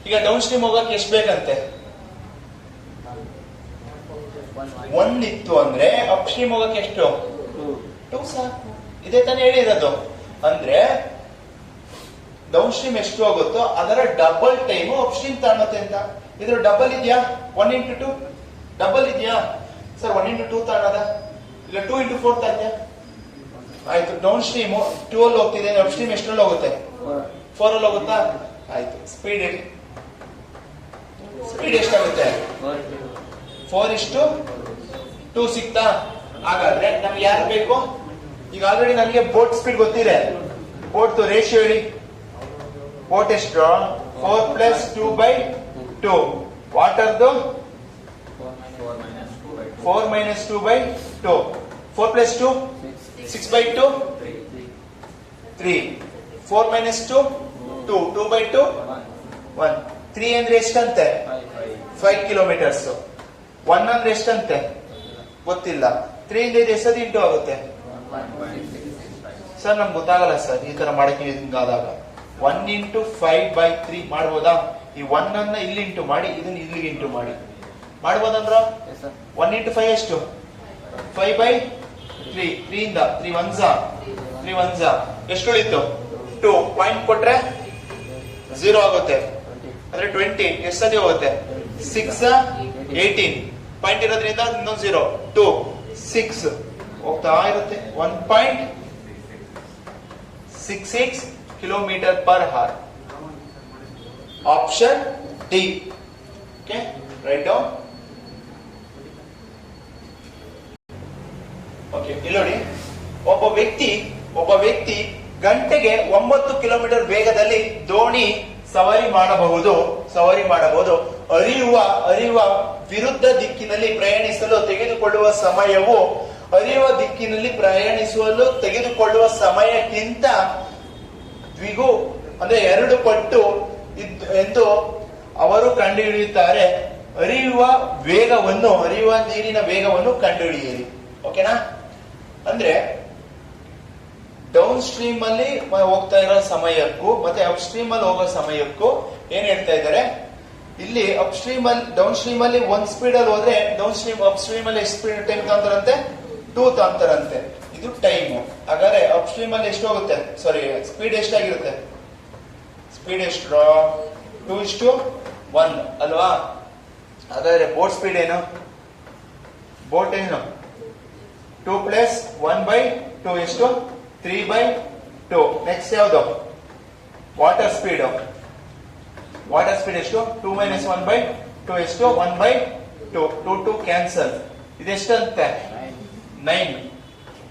ಈಗ ಡೌನ್ ಸ್ಟ್ರೀಮ್ ಹೋಗಕ್ಕೆ ಎಷ್ಟು ಬೇಕಂತೆ, 1 ಇತ್ತು ಅಂದ್ರೆ ಅಪ್ ಸ್ಟ್ರೀಮ್ ಹೋಗಕ್ಕೆ ಎಷ್ಟು, 2 ಸಾಕು. ಇದೇ ತಾನೇ ಹೇಳಿರೋದು. ಅಂದ್ರೆ ಡೌನ್ ಸ್ಟ್ರೀಮ್ ಎಷ್ಟು ಹೋಗುತ್ತೋ ಅದರ ಡಬಲ್ ಟೈಮ್ ಅಪ್ ಸ್ಟ್ರೀಮ್ ತಾಣುತ್ತೆ ಅಂತ. ಇದ್ರ ಡಬಲ್ ಇದೆಯಾ, 1 into 2 ಡಬಲ್ ಇದೆಯಾ ಸರ್, 1 into 2 ತಾಣದ, ಇಲ್ಲ 2 into 4 ತಾನೆ. ಆಯ್ತು, ಡೌನ್ ಸ್ಟ್ರೀಮ್ 2 ಅಲ್ಲಿ ಹೋಗ್ತಿದೆ, ಅಪ್ ಸ್ಟ್ರೀಮ್ ಎಷ್ಟರಲ್ಲಿ ಹೋಗುತ್ತೆ, 4 ಅಲ್ಲಿ ಹೋಗುತ್ತಾ. ಆಯ್ತು, ಸ್ಪೀಡ್ ಎಷ್ಟಾಗುತ್ತೆ, 4:2 ಸಿಕ್ತಾ. ಹಾಗಾದ್ರೆ ನಮ್ಗೆ ಯಾರು ಬೇಕು, ಈಗ ಆಲ್ರೆಡಿ ನನಗೆ ಬೋಟ್ ಸ್ಪೀಡ್ ಗೊತ್ತಿದೆ. ಬೋಟ್ ರೇಷಿಯೋ ಹೇಳಿ, ಬೋಟ್ ಎಷ್ಟು, 4 + 2/2. ವಾಟರ್ದು 4 - 2/2. 4 + 2 6/2 3. 4 - 2 2. 2/2 1. 3 ಅಂದ್ರೆ ಎಷ್ಟಂತೆ, 5 ಕಿಲೋಮೀಟರ್ಸ್. 1 ಅಂದ್ರೆ ಎಷ್ಟಂತೆ ಗೊತ್ತಿಲ್ಲ. 3 ಇಂದ ಇದು ಎಷ್ಟದಿ ಇಂಟು ಆಗುತ್ತೆ ಸರ್, ನಮ್ಗೆ ಗೊತ್ತಾಗಲ್ಲ ಸರ್ ಈ ತರ ಮಾಡಕ್ಕೆ. ಹಿಂಗಾದಾಗ 1 × 5/3 ಮಾಡ್ಬೋದಾ. ಈ 1 ಅನ್ನ ಇಲ್ಲಿ ಇಂಟು ಮಾಡಿ, ಇದನ್ನ ಇಲ್ಲಿಗೆ ಇಂಟು ಮಾಡಿ ಮಾಡ್ಬೋದಂದ್ರ 1 × 5 ಎಷ್ಟು, 5/3. 3 ಇಂದ 3 1s ಎಷ್ಟು ಉಳಿತು, 2. ಪಾಯಿಂಟ್ ಕೊಟ್ರೆ 0 ಆಗುತ್ತೆ, ಅಂದ್ರೆ 20 ಎಷ್ಟು ಸತಿ ಹೋಗುತ್ತೆ, 6 18. ಪಾಯಿಂಟ್ ಇರೋದ್ರಿಂದ ಇನ್ನೊಂದು 0 2 6 ಹೋಗ್ತಾ ಇರುತ್ತೆ. 1.66 kilometer per hour. Option D. Okay, right down. Okay, ಇಲ್ಲಿ ನೋಡಿ, ಒಬ್ಬ ವ್ಯಕ್ತಿ ಗಂಟೆಗೆ 9 ಕಿಲೋಮೀಟರ್ ವೇಗದಲ್ಲಿ ದೋಣಿ ಸವಾರಿ ಮಾಡಬಹುದು. ಹರಿಯುವ ವಿರುದ್ಧ ದಿಕ್ಕಿನಲ್ಲಿ ಪ್ರಯಾಣಿಸಲು ತೆಗೆದುಕೊಳ್ಳುವ ಸಮಯಕ್ಕಿಂತ ದ್ವಿಗು ಅಂದ್ರೆ 2 ಪಟ್ಟು ಎಂದು ಅವರು ಕಂಡುಹಿಡಿಯುತ್ತಾರೆ. ಹರಿಯುವ ನೀರಿನ ವೇಗವನ್ನು ಕಂಡುಹಿಡಿಯಿರಿ. ಓಕೆನಾ. ಅಂದ್ರೆ ಡೌನ್ ಸ್ಟ್ರೀಮ್ ಅಲ್ಲಿ ಹೋಗ್ತಾ ಇರೋ ಸಮಯಕ್ಕೂ ಮತ್ತೆ ಅಪ್ ಸ್ಟ್ರೀಮ್ ಅಲ್ಲಿ ಹೋಗೋ ಸಮಯಕ್ಕೂ ಏನ್ ಹೇಳ್ತಾ ಇದ್ದಾರೆ ಇಲ್ಲಿ, ಡೌನ್ ಸ್ಟ್ರೀಮ್ ಅಲ್ಲಿ 1 ಸ್ಪೀಡ್ ಅಲ್ಲಿ ಹೋದ್ರೆ ಅಪ್ ಸ್ಟ್ರೀಮ್ ಅಲ್ಲಿ ಎಷ್ಟು ಸ್ಪೀಡ್ ಟೈಮ್ ತಾಂತಾರಂತೆ, 2 ತಾಂತಾರಂತೆ. ಇದು ಟೈಮ್. ಹಾಗಾದ್ರೆ ಅಪ್ ಸ್ಟ್ರೀಮ್ ಅಲ್ಲಿ ಎಷ್ಟು ಹೋಗುತ್ತೆ, ಸಾರಿ ಸ್ಪೀಡ್ ಎಷ್ಟಾಗಿರುತ್ತೆ, ಸ್ಪೀಡ್ ಎಷ್ಟು, 2:1 ಅಲ್ವಾ. ಹಾಗಾದ್ರೆ ಬೋಟ್ ಸ್ಪೀಡ್ ಏನು, 2 + 1/2 ಎಷ್ಟು, 3/2. ನೆಕ್ಸ್ಟ್ ಯಾವುದು, ವಾಟರ್ ಸ್ಪೀಡ್ ಎಷ್ಟು, 2 - 1/2 ಎಷ್ಟು, 1/2. 2 ಕ್ಯಾನ್ಸಲ್. ಇದೆಷ್ಟಂತೆ, 9.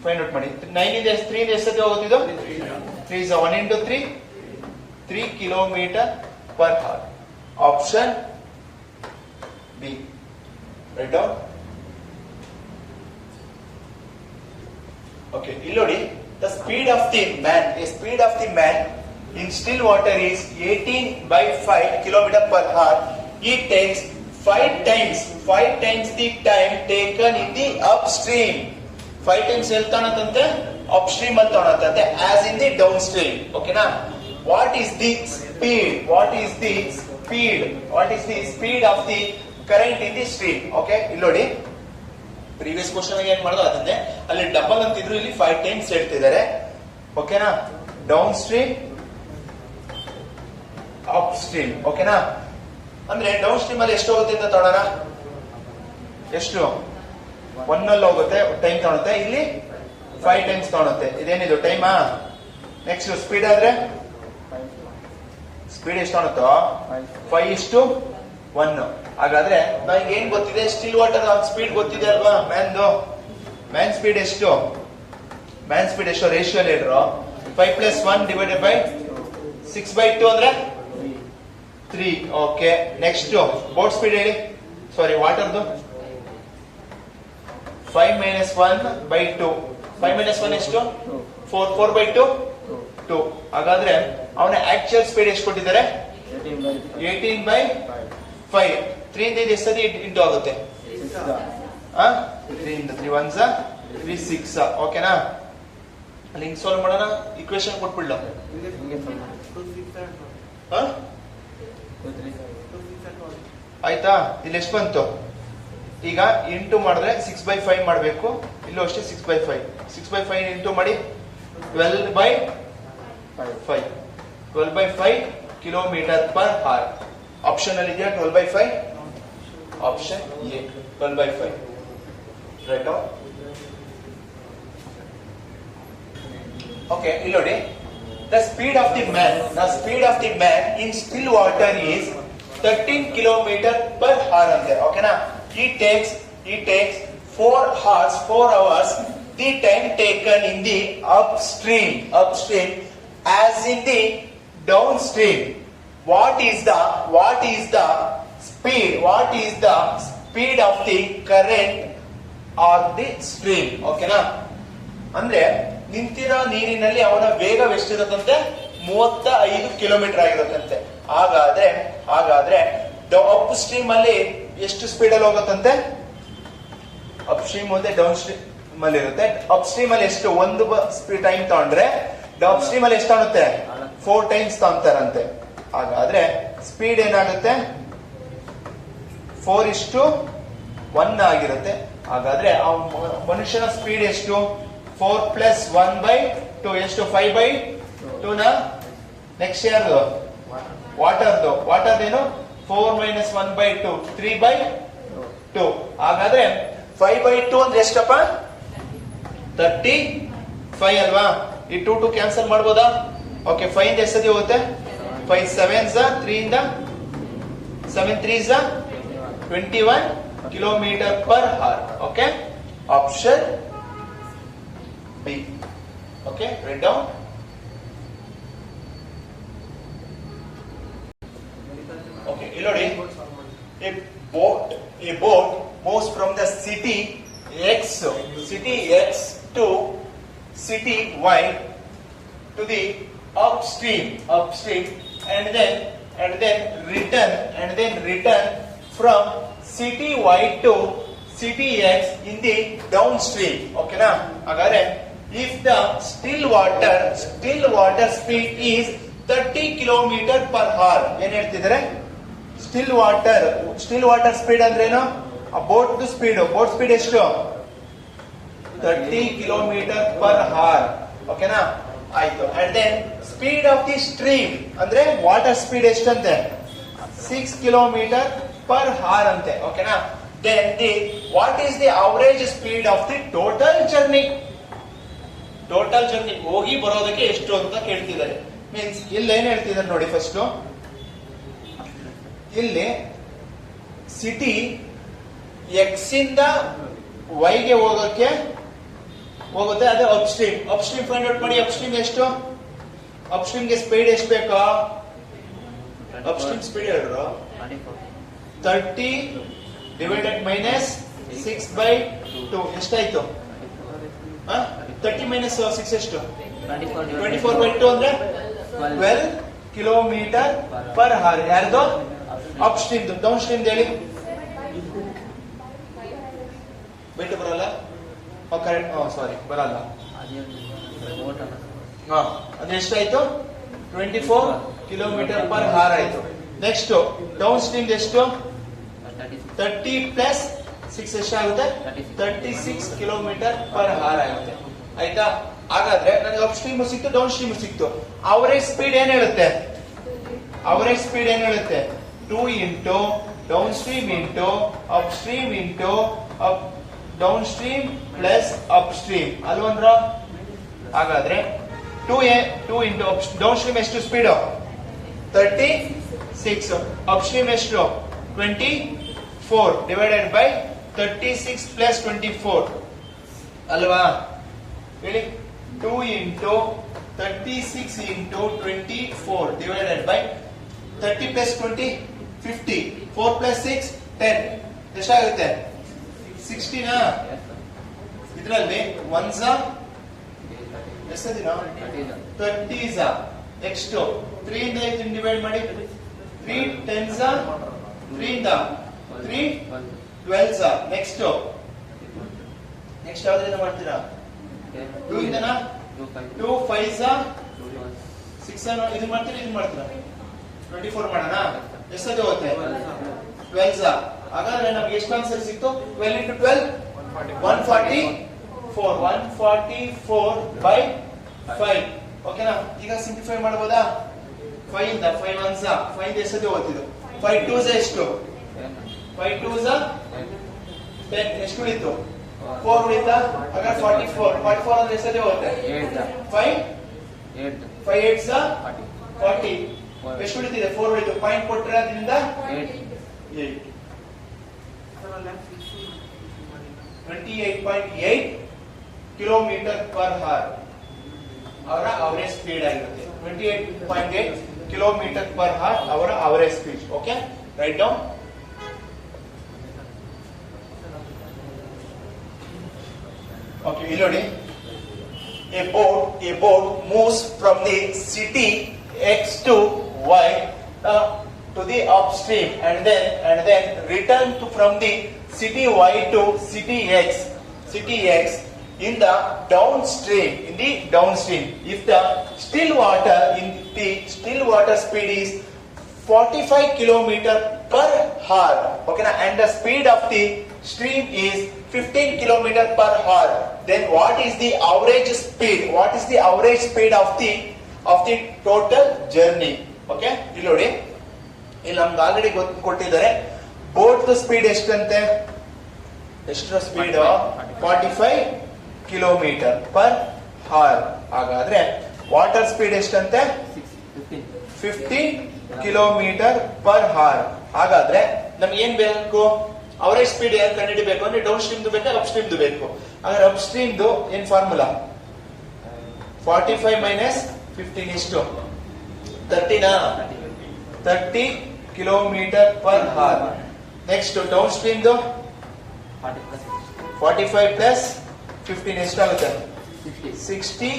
ಫೈಂಡ್ ಔಟ್ ಮಾಡಿ. 9 ಇಂದ 3 ಇಂದ ಎಷ್ಟು ಹೋಗುತ್ತಿದ್ದು, 3 is 1 × 3 3 kilometer per hour. Option B. Right down. Okay, ಇಲ್ಲಿ ನೋಡಿ, the speed of the man in still water is 18/5 km per hour. He takes 5 times the time taken in the upstream. 5 times ಹೇಳ್ತಾನಂತೆ upstream ಅಲ್ಲಿ ತಾಣಂತೆ as in the downstream. ಓಕೆನಾ. What is the speed of the current in the stream? Okay, ಇಲ್ಲಿ ನೋಡಿ, previous question ಏನ್ ಮಾಡೋದು ಅದನ್ನೇ, ಅಲ್ಲಿ double ಅಂತಿದ್ರು, ಇಲ್ಲಿ 5 ಟೈಮ್ಸ್ ಹೇಳ್ತಿದ್ದಾರೆ. ಓಕೆನಾ. Down stream up stream. ಓಕೆನಾ? ಅಂದ್ರೆ ಡೌನ್ ಸ್ಟ್ರೀಮ್ ಅಲ್ಲಿ ಎಷ್ಟು ಹೋಗುತ್ತೆ ಅಂತ ತಗೊಳ್ಳೋಣ. ಎಷ್ಟು? 1 ಅಲ್ಲಿ ಹೋಗುತ್ತೆ, ಟೈಮ್ ತಗೊಳುತ್ತೆ. ಇಲ್ಲಿ 5 ಟೈಮ್ಸ್ ತಗೊಳುತ್ತೆ. ಇದೇನಿದು ಟೈಮಾ? ನೆಕ್ಸ್ಟ್ ಸ್ಪೀಡ್ ಆದ್ರೆ ಸ್ಪೀಡ್ ಎಷ್ಟು ತಗೊಳುತ್ತೋ 5:1. ಹಾಗಾದ್ರೆ ನನಗೆ ಏನ್ ಗೊತ್ತಿದೆ? ಸ್ಟಿಲ್ ವಾಟರ್ ಸ್ಪೀಡ್ ಗೊತ್ತಿದೆ ಅಲ್ವಾ? ಮ್ಯಾನ್ ಸ್ಪೀಡ್ ಎಷ್ಟು? ಮ್ಯಾನ್ ಸ್ಪೀಡ್ ಎಷ್ಟು ರೇಷಿಯೋ ಹೇಳಿದ್ರು? 5 + 1 ಡಿವೈಡೆಡ್ ಬೈ 6/2 ಅಂದ್ರೆ 3. ಓಕೆ, ನೆಕ್ಸ್ಟ್ ಬೋಟ್ ಸ್ಪೀಡ್ ಹೇಳಿ. ಸಾರಿ, ವಾಟರ್ದು 5 - 1/2. 5 - 1 ಎಷ್ಟು? 4. 4/2 2. ಹಾಗಾದ್ರೆ ಅವನ ಆಕ್ಚುಯಲ್ ಸ್ಪೀಡ್ ಎಷ್ಟು ಕೊಟ್ಟಿದ್ದಾರೆ? 18/5. 3 ಇಂದ ಎಷ್ಟು ಸತಿ ಇಂಟು ಆಗುತ್ತೆ? 3 ಇಂದ 3 1s 3 6. ಓಕೆನಾ? ಅಲ್ಲಿ ಹಿಂಗ್ ಸಾಲ್ವ್ ಮಾಡೋಣ. ಇಕ್ವೇಶನ್ ಕೊಟ್ಬಿಡ್ಲ. ಆಯ್ತಾ? ಇಲ್ಲಿ ಎಷ್ಟು ಬಂತು? ಈಗ ಇಂಟು ಮಾಡಿದ್ರೆ 6/5 ಮಾಡಬೇಕು. ಇಲ್ಲೂ ಅಷ್ಟೇ 6/5. 6/5 ಇಂಟು ಮಾಡಿ 12/5. 12/5 km/h. ಆಪ್ಷನ್ ಅಲ್ಲಿ ಇದೆಯಾ 12/5? Option A 12/5. ರೈಟ್. ಓಕೆ, ಇಲ್ಲಿ ನೋಡಿ. The speed of the man in still water is 13 km/h ಅಂತೆ. ಓಕೆನಾ? He takes 4 hours the time taken in the upstream as in the downstream. What is the speed of the current or the stream? ಓಕೆನಾ? ಅಂದ್ರೆ ನಿಂತಿರೋ ನೀರಿನಲ್ಲಿ ಅವನ ವೇಗ ಎಷ್ಟಿರುತ್ತಂತೆ? 35 kilometre ಆಗಿರುತ್ತಂತೆ. ಹಾಗಾದ್ರೆ up stream ಅಲ್ಲಿ ಎಷ್ಟು ಸ್ಪೀಡ್ ಅಲ್ಲಿ ಹೋಗುತ್ತಂತೆ? ಅಪ್ ಸ್ಟ್ರೀಮ್ ಮತ್ತೆ ಡೌನ್ ಸ್ಟ್ರೀಮ್ ಅಲ್ಲಿ ಇರುತ್ತೆ. ಅಪ್ ಸ್ಟ್ರೀಮ್ ಅಲ್ಲಿ ಎಷ್ಟು? 1 ಟೈಮ್ ತಗೊಂಡ್ರೆ ಡೌನ್ ಸ್ಟ್ರೀಮ್ ಅಲ್ಲಿ ಎಷ್ಟು ತಗೊಳುತ್ತೆ? 4 ಟೈಮ್ಸ್ ತಗೊಂತಾರಂತೆ. ಹಾಗಾದ್ರೆ ಸ್ಪೀಡ್ ಏನಾಗುತ್ತೆ? 4:1 ಆಗಿರುತ್ತೆ. ಹಾಗಾದ್ರೆ ಆ ಮನುಷ್ಯನ ಸ್ಪೀಡ್ ಎಷ್ಟು? 4 + 1/2 ಎಷ್ಟು? 5/2 ನ. ನೆಕ್ಸ್ಟ್ ಯಾರ್ದು? ವಾಟರ್ದೇನು? 4 - 1/2 3/2. ಹಾಗಾದ್ರೆ 5/2 ಅಂದ್ರೆ ಎಷ್ಟಪ್ಪ? 35 ಅಲ್ವಾ? ಈ 2 ಕ್ಯಾನ್ಸಲ್ ಮಾಡ್ಬೋದಾ? ಓಕೆ, 5 ಇಂದ ಎಷ್ಟು ಹೋಗುತ್ತೆ? 5 7s 3 ಇಂದ 7 3s 21 km/h. Okay, option B. Okay, write down. Okay, Ilodi, a boat moves from the city X to city Y to the upstream and then return from city Y to city X in the downstream. Okay na? Agare if the still water speed is 30 km/h. ಏನ್ ಹೇಳ್ತಿದ್ದಾರೆ? Still water speed ಅಂದ್ರೇನು? ಆ boat speed ಎಷ್ಟು? 30 km/h. ಓಕೆನಾ? ಆಯ್ತು. And then speed of the stream ಅಂದ್ರೆ water speed ಎಷ್ಟಂತೆ? 6 km/h ಅಂತೆ. ಓಕೆನಾ? Then what is the average speed of the total journey? ಹೋಗಿ ಬರೋದಕ್ಕೆ ಎಷ್ಟು ಅಂತ ಕೇಳ್ತಿದ್ದಾರೆ. ಮೀನ್ಸ್ ಇಲ್ಲಿ ಏನ್ ಹೇಳ್ತಿದ್ದಾರೆ ನೋಡಿ. ಫಸ್ಟ್ ಇಲ್ಲಿ ಸಿಟಿ ಎಕ್ಸ್ ಇಂದ ವೈಗೆ ಹೋಗುತ್ತೆ. ಅದೇ ಅಪ್ಸ್ಟ್ರೀಮ್ ಫೈಂಡ್ ಔಟ್ ಮಾಡಿ. ಅಪ್ಸ್ಟ್ರೀಮ್ ಎಷ್ಟು? ಅಪ್ಸ್ಟ್ರೀಮ್ಗೆ ಸ್ಪೀಡ್ ಎಷ್ಟು ಬೇಕಾ? ಅಪ್ಸ್ಟ್ರೀಮ್ ಸ್ಪೀಡ್ ಹೇಳಿದ್ರು 30 ಡಿವೈಡೆಡ್ -6/2 ಎಷ್ಟಾಯ್ತು? 30 - 6 ಎಷ್ಟು? 24/2 ಅಂದ್ರೆ 12 km/h. ಯಾರ್ದು? Up stream. ಡೌನ್ ಸ್ಟ್ರೀಮ್ ಹೇಳಿ. ಬಿಟ್ಟು ಬರಲ್ಲ? ಕರೆಕ್ಟ್. ಸಾರಿ, ಬರಲ್ಲ. ಅದು ಎಷ್ಟಾಯ್ತು? 24 km/h ಆಯ್ತು. ನೆಕ್ಸ್ಟ್ ಡೌನ್ ಸ್ಟ್ರೀಮ್ ಎಷ್ಟು? 30 + 6 ಎಷ್ಟಾಗುತ್ತೆ? 36 km/h ಆಗುತ್ತೆ. ಆಯ್ತಾ? ಹಾಗಾದ್ರೆ ನನಗೆ ಅಪ್ ಸ್ಟ್ರೀಮ್ ಸಿಕ್ತು, ಡೌನ್ ಸ್ಟ್ರೀಮ್ ಸಿಕ್ತು. ಅವರೇಜ್ ಸ್ಪೀಡ್ ಏನ್ ಹೇಳುತ್ತೆ? ಅವರೇಜ್ ಸ್ಪೀಡ್ ಏನ್ ಹೇಳುತ್ತೆ? 2 into downstream into upstream into downstream plus upstream ಅಲ್ವಂದ್ರ. ಹಾಗಾದ್ರೆ 2 ಇಂಟು ಡೌನ್ ಸ್ಟ್ರೀಮ್ ಎಷ್ಟು ಸ್ಪೀಡ್? 36. ಅಪ್ ಸ್ಟ್ರೀಮ್ ಎಷ್ಟು? 24 ಡಿವೈಡೆಡ್ ಬೈ 36 ಪ್ಲಸ್ 24 ಅಲ್ವಾ? ಹೇಳಿ. 2 into 36 into 24 divided by 30 plus 20 50 4 plus 6 10 ಎಷ್ಟಾಗುತ್ತೆ? 16. ಇದರಲ್ಲಿ 1s ಎಷ್ಟಿದೆ? 30s. ನೆಕ್ಸ್ಟ್ 3 ಇಂದ ಇದನ್ನ ಡಿವೈಡ್ ಮಾಡಿ. 3 10s 3 ಇಂದ 3 12s. ನೆಕ್ಸ್ಟ್ ಯಾವ್ದ್ರಿಂದ ಮಾಡ್ತೀರಾ? 2 ಇಂದನಾ? 2 5s 6 ಇದು ಮಾಡ್ತೀರಾ, ಇದು ಮಾಡ್ತೀರಾ? 24 ಮಾಡೋಣ. ಎಷ್ಟದು ಹೋಗುತ್ತೆ? 12s. ಹಾಗಾದ್ರೆ ನಮ್ಗೆ ಎಷ್ಟು ಆನ್ಸರ್ ಸಿಕ್ತು? 12 ಇಂಟು 12 144. 144 ಬೈ 5. ಓಕೆನಾ? ಈಗ ಸಿಂಪ್ಲಿಫೈ ಮಾಡಬಹುದಾ? 5 ಇಂದ 5 1s 5 ಇಂದ ಎಷ್ಟದು ಹೋಗ್ತಿದ್ದು? 5 2s ಎಷ್ಟು? 5 2s 10. ಎಷ್ಟು ಉಳಿತು? 4 ಉಳಿತಾ? ಹಾಗಾದ್ರೆ 44 ಅಂದ್ರೆ ಎಷ್ಟದು ಹೋಗುತ್ತೆ? 5 8s 40. ಎಷ್ಟು ಉಳಿತಿದೆ? 4 ಉಳಿತು. ಪಾಯಿಂಟ್ ಕೊಟ್ಟರೆ ಅದರಿಂದ 8. 28.8 ಕಿಲೋಮೀಟರ್ ಪರ್ ಅವರ್ ಅವರ ಅವರೇಜ್ ಸ್ಪೀಡ್ ಆಗಿರುತ್ತೆ. 28.8 ಕಿಲೋಮೀಟರ್ ಪರ್ ಅವರ್ ಅವರ average speed. Okay, right down. Okay, ಇಲ್ಲಿ ನೋಡಿ. A boat moves from the city X to Y to the upstream and then return from the city Y to city X in the downstream. If the still water speed is 45 kilometer per hour, okay, and the speed of the stream is 15 kilometer per hour, then what is the average speed? What is the average speed of the total journey? Okay, ಇಲ್ಲಿ ನೋಡಿ. ಇಲ್ಲಿ ನಮ್ಗೆ already ಕೊಟ್ಟಿದ್ದಾರೆ. Boat speed ಎಷ್ಟಂತೆ? ಎಷ್ಟು speed? 45 kilometer per hour. ಹಾಗಾದ್ರೆ water speed ಎಷ್ಟಂತೆ? 15 kilometer per hour. ಹಾಗಾದ್ರೆ ನಮ್ಗೆ ಏನ್ ಬೇಕು? ಅವರೇಜ್ ಸ್ಪೀಡ್ ಏನ್ ಕಂಡುಹಿಡಿಬೇಕು ಅಂದ್ರೆ ಡೌನ್ ಸ್ಟ್ರೀಮ್ದು ಬೇಕಾ ಅಪ್ ಸ್ಟ್ರೀಮ್ದು ಬೇಕು? ಹಾಗಾದ್ರೆ ಅಪ್ ಸ್ಟ್ರೀಮ್ದು ಏನ್ ಫಾರ್ಮುಲಾ? 45 ಮೈನಸ್ 15 ಎಷ್ಟು? 30 kilometer per hour. Next down ಸ್ಟ್ರೀಮ್ದು 45 ಪ್ಲಸ್ 15 ಎಷ್ಟಾಗುತ್ತೆ? 60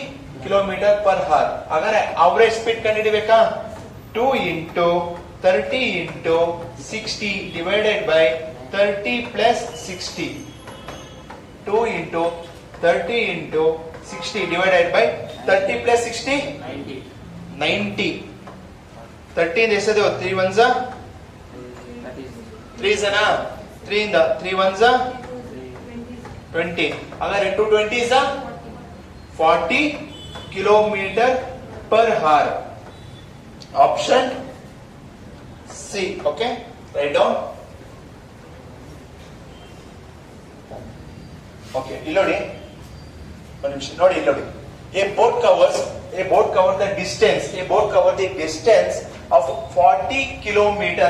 ಕಿಲೋಮೀಟರ್ ಪರ್ ಅವರ್. ಹಾಗಾದ್ರೆ ಅವರೇಜ್ ಸ್ಪೀಡ್ ಕಂಡುಹಿಡಿಬೇಕಾ? 2 into 30 into 60 divided by 30 plus 60. 2 into 30 into 60 divided by 30 plus 60 90. 30 ಇಂದ ಎಷ್ಟದು? 3 1s 3s 3 ಇಂದ 3 1s 20. ಹಾಗಾದ್ರೆ 2 20s 40 kilometer per hour. Option C. Okay, right down. Okay, ಇಲ್ಲಿ ನೋಡಿ. ಒಂದು ನಿಮಿಷ ನೋಡಿ, ಇಲ್ಲಿ ನೋಡಿ. A boat covers the distance of 40 kilometer.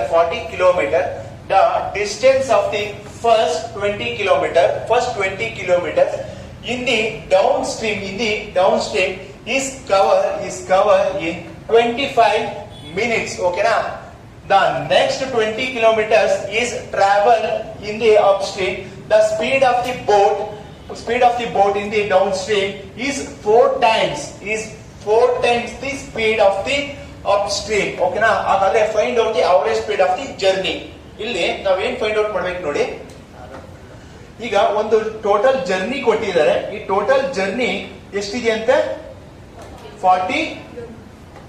The distance of the first 20 kilometers in the downstream is covered in 25 minutes. Okay na? The next 20 kilometers is travel in the upstream. The speed of the boat in the downstream is 4 times the speed of the upstream. Okay na? ಹಾಗಾದ್ರೆ find out the average speed of the journey. ಇಲ್ಲಿ ನಾವೇನ್ find out ಮಾಡ್ಬೇಕು ನೋಡಿ. ಈಗ ಒಂದು total journey ಕೊಟ್ಟಿದ್ದಾರೆ. ಈ total journey ಎಷ್ಟಿದೆ ಅಂತೆ? 40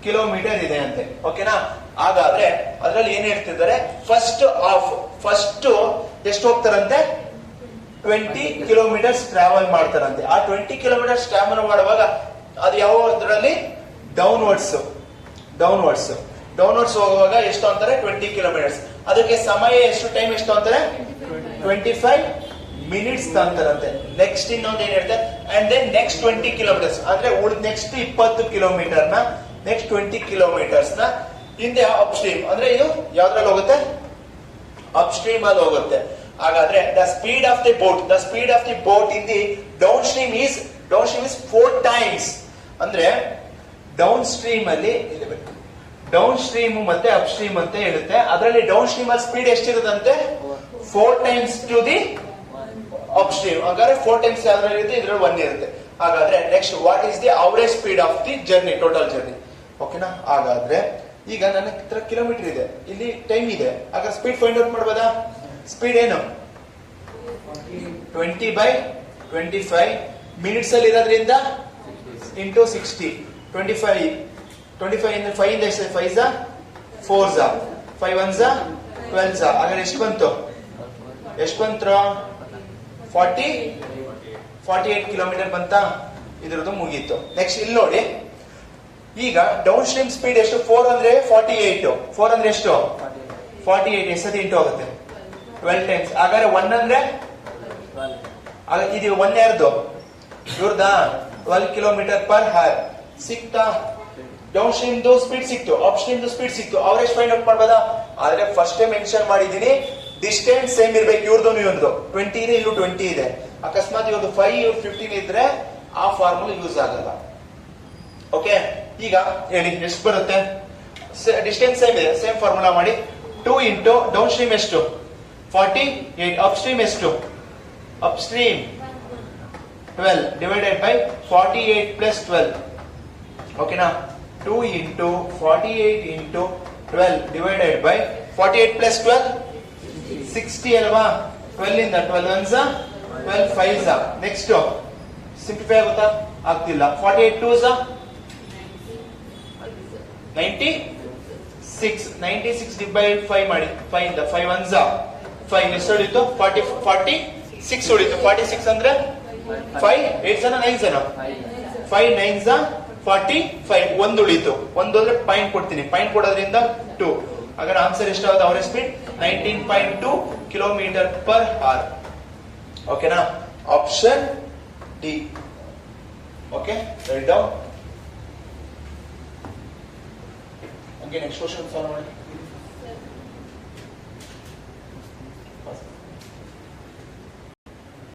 ಕಿಲೋಮೀಟರ್ ಇದೆ ಅಂತೆ. ಓಕೆನಾ? ಹಾಗಾದ್ರೆ ಅದರಲ್ಲಿ ಏನ್ ಹೇಳ್ತಿದ್ದಾರೆ? ಫಸ್ಟ್ ಎಷ್ಟು ಹೋಗ್ತಾರಂತೆ? 20 ಕಿಲೋಮೀಟರ್ಸ್ ಟ್ರಾವೆಲ್ ಮಾಡ್ತಾರಂತೆ. ಆ 20 ಕಿಲೋಮೀಟರ್ಸ್ ಟ್ರಾವೆಲ್ ಮಾಡುವಾಗ ಅದು ಯಾವ್ದ್ರಲ್ಲಿ ಡೌನ್ವರ್ಡ್ಸ್ ಹೋಗುವಾಗ ಎಷ್ಟು ಅಂತಾರೆ 20 ಕಿಲೋಮೀಟರ್ಸ್. ಅದಕ್ಕೆ ಸಮಯ ಎಷ್ಟು ಟೈಮ್ ಎಷ್ಟು ಅಂತಾರೆ 25 ಮಿನಿಟ್ಸ್ ಅಂತಾರಂತೆ. ನೆಕ್ಸ್ಟ್ ಇನ್ನೊಂದು ಏನ್ ಹೇಳ್ತಾರೆ ಅಂಡ್ ದೆನ್ ನೆಕ್ಸ್ಟ್ 20 ಕಿಲೋಮೀಟರ್ಸ್ ಅಂದ್ರೆ ನೆಕ್ಸ್ಟ್ 20 ಕಿಲೋಮೀಟರ್ ನ ನೆಕ್ಸ್ಟ್ 20 ಕಿಲೋಮೀಟರ್ಸ್ ನ ಹಿಂದೆ ಅಪ್ ಸ್ಟ್ರೀಮ್ ಅಂದ್ರೆ ಇದು ಯಾವ್ದ್ರಲ್ಲಿ ಹೋಗುತ್ತೆ ಅಪ್ ಸ್ಟ್ರೀಮ್ ಅಲ್ಲಿ ಹೋಗುತ್ತೆ. ಹಾಗಾದ್ರೆ the speed of the boat in the down stream is 4 times. ಅಂದ್ರೆ ಡೌನ್ ಸ್ಟ್ರೀಮ್ ಅಲ್ಲಿ ಡೌನ್ ಸ್ಟ್ರೀಮ್ ಮತ್ತೆ ಅಪ್ ಸ್ಟ್ರೀಮ್ ಅಂತ ಹೇಳುತ್ತೆ. ಅದರಲ್ಲಿ ಡೌನ್ ಸ್ಟ್ರೀಮ್ ಅಲ್ಲಿ ಸ್ಪೀಡ್ ಎಷ್ಟಿರುತ್ತಂತೆ 4 times to the upstream. ಹಾಗಾದ್ರೆ 4 ಟೈಮ್ಸ್ ಯಾವ್ದ್ರಲ್ಲಿ ಇರುತ್ತೆ ಇದ್ರಲ್ಲಿ 1 ಇರುತ್ತೆ. ಹಾಗಾದ್ರೆ next what is the average speed of the journey total journey. ಓಕೆನಾ? ಹಾಗಾದ್ರೆ ಈಗ ನನ್ನ ಹತ್ರ ಕಿಲೋಮೀಟರ್ ಇದೆ, ಇಲ್ಲಿ ಟೈಮ್ ಇದೆ. ಹಾಗಾದ್ರೆ ಸ್ಪೀಡ್ ಫೈಂಡ್ ಔಟ್ ಮಾಡ್ಬೋದಾ? ಸ್ಪೀಡ್ ಏನು 20/25 ಮಿನಿಟ್ಸ್ ಅಲ್ಲಿ ಇರೋದ್ರಿಂದ ಇಂಟು 60 25 ಇಂದ 5 ಇಂದ 5 4 5 1 12 ಹಾಗಾದ್ರೆ ಎಷ್ಟು ಬಂತು 48 ಕಿಲೋಮೀಟರ್ ಬಂತ. ಇದ್ರದ್ದು ಮುಗೀತು. ನೆಕ್ಸ್ಟ್ ಇಲ್ಲಿ ನೋಡಿ, ಈಗ ಡೌನ್ ಸ್ಟ್ರೀಮ್ ಸ್ಪೀಡ್ ಎಷ್ಟು 4 ಅಂದ್ರೆ 48 4 ಅಂದ್ರೆ ಎಷ್ಟು 48 ಎಷ್ಟತಿ ಇಂಟು ಆಗುತ್ತೆ 12 ಟೈಮ್ಸ್. ಹಾಗಾದ್ರೆ 1 ಅಂದ್ರೆ ಇದು 1 ಯಾರ್ದು ಇವ್ರದ 12 ಕಿಲೋಮೀಟರ್ ಪರ್ ಅವರ್ ಸಿಕ್ತಾ. ಡೌನ್ ಸ್ಟ್ರೀಮ್ ಸ್ಪೀಡ್ ಸಿಕ್ತು, ಅಪ್ ಸ್ಟ್ರೀಮ್ ಸ್ಪೀಡ್ ಸಿಕ್ತು. ಅವರೇಜ್ ಫೈಂಡ್ ಔಟ್ ಮಾಡ್ಬೋದಾ? ಆದ್ರೆ ಫಸ್ಟ್ ಮೆನ್ಷನ್ ಮಾಡಿದೀನಿ ಡಿಸ್ಟೆನ್ಸ್ ಸೇಮ್ ಇರ್ಬೇಕು. ಇವ್ರದ್ದು 20 ಇದೆ, ಇಲ್ಲೂ 20 ಇದೆ. ಅಕಸ್ಮಾತ್ ಇವ್ರದ್ದು 5 ಇವ್ರು 15 ಇದ್ರೆ ಆ ಫಾರ್ಮುಲಾ ಯೂಸ್ ಆಗಲ್ಲ. ಓಕೆ, ಈಗ ಹೇಳಿ ಎಷ್ಟು ಬರುತ್ತೆ? ಡಿಸ್ಟೆನ್ಸ್ ಸೇಮ್ ಇದೆ, ಸೇಮ್ ಫಾರ್ಮುಲಾ ಮಾಡಿ. 2 ಇಂಟು ಡೌನ್ ಸ್ಟ್ರೀಮ್ ಎಷ್ಟು 48, ಅಪ್ ಸ್ಟ್ರೀಮ್ ಎಷ್ಟು up stream 12 divided by 48 plus 12. ಓಕೆನಾ? 2 into 48 into 12 divided by 48 plus 12 60 ಅಲ್ವಾ? 12 ಇಂದ 12 1 12 5 ನೆಕ್ಸ್ಟ್ ಸಿಂಪ್ಲಿಫೈ ಆಗುತ್ತಾ? ಆಗ್ತಿಲ್ಲ. 48 2 96 ಡಿವೈಡ್ 5 ಮಾಡಿ. 5 ಇಂದ 5 1 5 ಎಷ್ಟು ಉಳಿತು 46 ಉಳಿತು. 46 ಅಂದ್ರೆ 5 8 9 5 9 45 1 ಉಳಿತು. 1 ಅಂದ್ರೆ ಪಾಯಿಂಟ್ ಕೊಡ್ತೀನಿ, ಪಾಯಿಂಟ್ ಕೊಡೋದ್ರಿಂದ 2. ಹಾಗಾದ್ರೆ ಆನ್ಸರ್ ಎಷ್ಟಾಗುತ್ತೆ average speed 19.2 kilometer per hour. ಓಕೆನಾ? Option D. Okay, right down. Okay, next question solve ಮಾಡಿ.